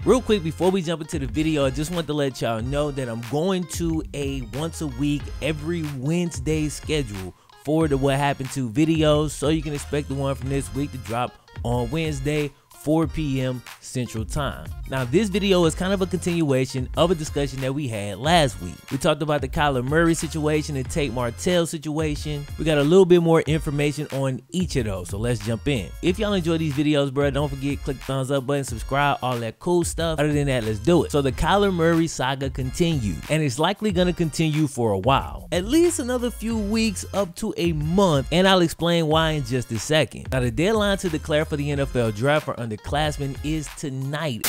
Real quick before we jump into the video, I just want to let y'all know that I'm going to a once a week every Wednesday schedule for the What Happened To videos, so you can expect the one from this week to drop on Wednesday, 4 p.m. Central Time. Now this video is kind of a continuation of a discussion that we had last week. We talked about the Kyler Murray situation and Tate Martell situation. We got a little bit more information on each of those, so let's jump in. If y'all enjoy these videos, bro, don't forget, click the thumbs up button, subscribe, all that cool stuff. Other than that, let's do it. So the Kyler Murray saga continues, and it's likely gonna continue for a while, at least another few weeks up to a month, and I'll explain why in just a second. Now the deadline to declare for the NFL draft for underclassmen is tonight.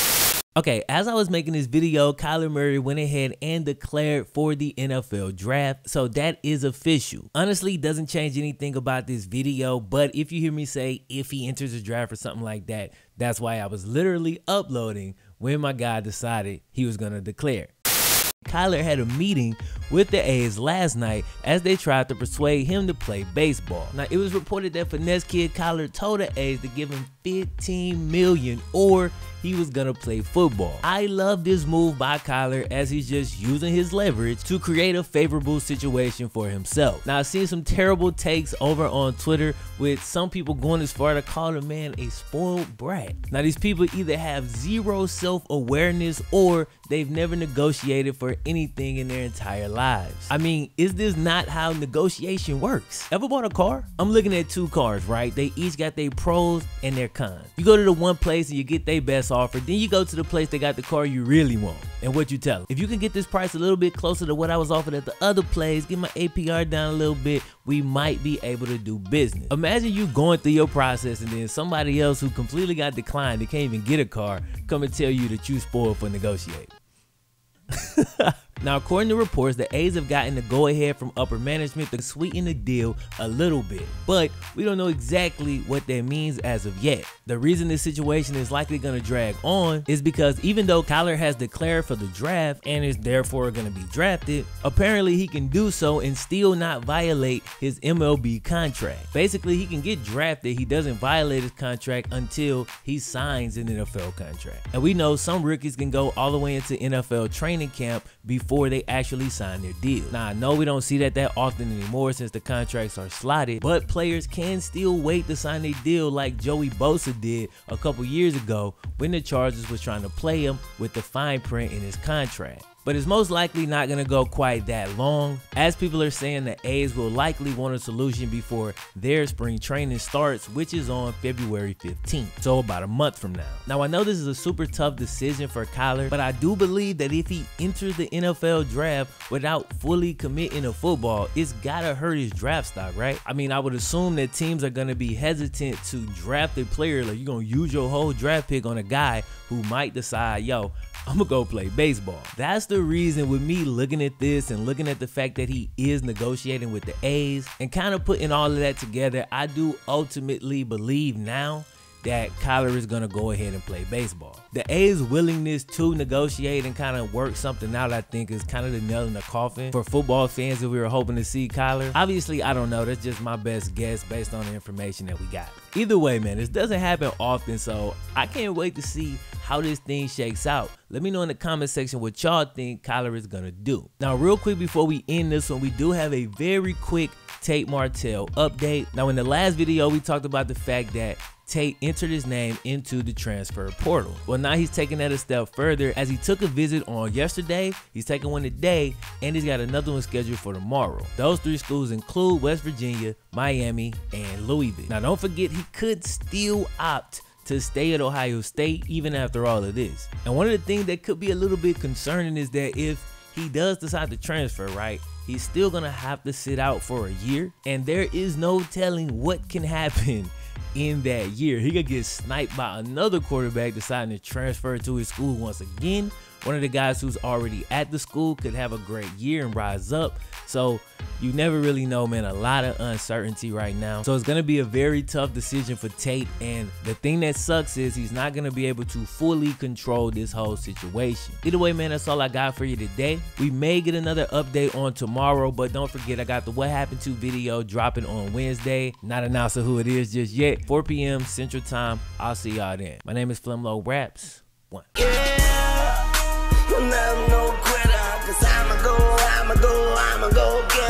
Okay, as I was making this video, Kyler Murray went ahead and declared for the NFL draft, so that is official. Honestly, doesn't change anything about this video, but if you hear me say if he enters the draft or something like that, that's why I was literally uploading when my guy decided he was gonna declare. Kyler had a meeting with the A's last night as they tried to persuade him to play baseball. Now, it was reported that Finessed kid Kyler told the A's to give him $15 million or he was gonna play football. I love this move by Kyler as he's just using his leverage to create a favorable situation for himself. Now, I've seen some terrible takes over on Twitter with some people going as far to call the man a spoiled brat. Now, these people either have zero self-awareness or they've never negotiated for anything in their entire lives. I mean, is this not how negotiation works? Ever bought a car? I'm looking at two cars, right? They each got their pros and their cons. You go to the one place and you get their best offer, then you go to the place that got the car you really want. And what you tell them? If you can get this price a little bit closer to what I was offered at the other place, get my APR down a little bit, we might be able to do business. Imagine you going through your process and then somebody else who completely got declined, they can't even get a car, come and tell you that you spoiled for negotiating. Now, according to reports, the A's have gotten the go-ahead from upper management to sweeten the deal a little bit, but we don't know exactly what that means as of yet. The reason this situation is likely going to drag on is because even though Kyler has declared for the draft and is therefore going to be drafted, apparently he can do so and still not violate his MLB contract. Basically, he can get drafted, he doesn't violate his contract until he signs an NFL contract. And we know some rookies can go all the way into NFL training camp before they actually sign their deal. Now, I know we don't see that often anymore since the contracts are slotted, but players can still wait to sign their deal like Joey Bosa did a couple years ago when the Chargers was trying to play him with the fine print in his contract. But it's most likely not going to go quite that long, as people are saying the A's will likely want a solution before their spring training starts, which is on February 15th, so about a month from now. Now, I know this is a super tough decision for Kyler, but I do believe that if he enters the NFL draft without fully committing to football, it's gotta hurt his draft stock, right? I mean, I would assume that teams are gonna be hesitant to draft a player, like you're gonna use your whole draft pick on a guy who might decide, yo, I'm gonna go play baseball. That's the reason with me looking at this and looking at the fact that he is negotiating with the A's and kind of putting all of that together, I do ultimately believe now that Kyler is going to go ahead and play baseball. The A's willingness to negotiate and kind of work something out, I think, is kind of the nail in the coffin for football fans that we were hoping to see Kyler. Obviously, I don't know. That's just my best guess based on the information that we got. Either way, man, this doesn't happen often, so I can't wait to see how this thing shakes out. Let me know in the comment section what y'all think Kyler is going to do. Now, real quick before we end this one, we do have a very quick Tate Martell update. Now, in the last video, we talked about the fact that Tate entered his name into the transfer portal. Well, now he's taking that a step further as he took a visit on yesterday, he's taking one today, and he's got another one scheduled for tomorrow. Those three schools include West Virginia, Miami, and Louisville. Now, don't forget, he could still opt to stay at Ohio State even after all of this. And one of the things that could be a little bit concerning is that if he does decide to transfer, right, he's still gonna have to sit out for a year, and there is no telling what can happen in that year. He could get sniped by another quarterback deciding to transfer to his school once again. One of the guys who's already at the school could have a great year and rise up. So you never really know, man. A lot of uncertainty right now. So it's going to be a very tough decision for Tate. And the thing that sucks is he's not going to be able to fully control this whole situation. Either way, man, that's all I got for you today. We may get another update on tomorrow, but don't forget, I got the What Happened To video dropping on Wednesday. Not announcing who it is just yet. 4 p.m. Central Time. I'll see y'all then. My name is FlemLo Raps. 1. go again.